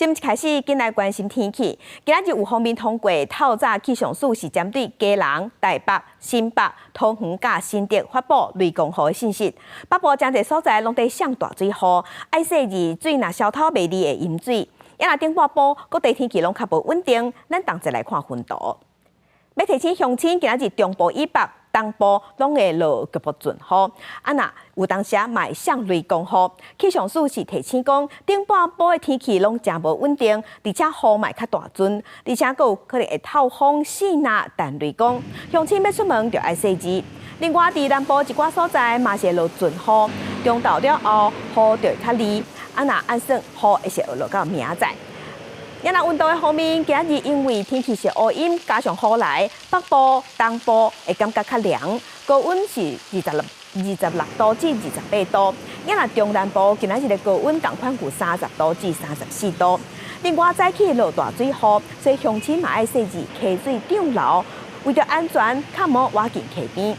今日开始，紧来关心天气。今日有方面通过透早气象署是针对基隆、台北、新北、桃园、甲新竹发布雷公雨的信息。北部真侪所在拢在上大水雨，爱细致水若消透袂离的饮水。也若顶半部各地天气拢较无稳定，咱同齐来看分图。要提醒乡亲，今日中部以北、东部拢会落局部阵雨，若有当时嘛会上雷公雨。气象署是提醒讲，顶半部的天气拢真无稳定，而且雨嘛较大阵，而且佫有可能会透风、细呐、弹雷公。乡亲要出门就要细致。另外，伫南部一寡所在嘛是落阵雨，中昼了后雨就会较离，若按算雨会是落到明仔载。也若温度的方面，今日因为天气是乌阴，加上雨来，北部、东部会感觉较凉，高温是26度至28度。也若中南部今仔日的高温同款有30度至34度。另外，早起落大水雨，所以乡亲嘛爱细致溪水涨流，为着安全，较莫挖进溪边。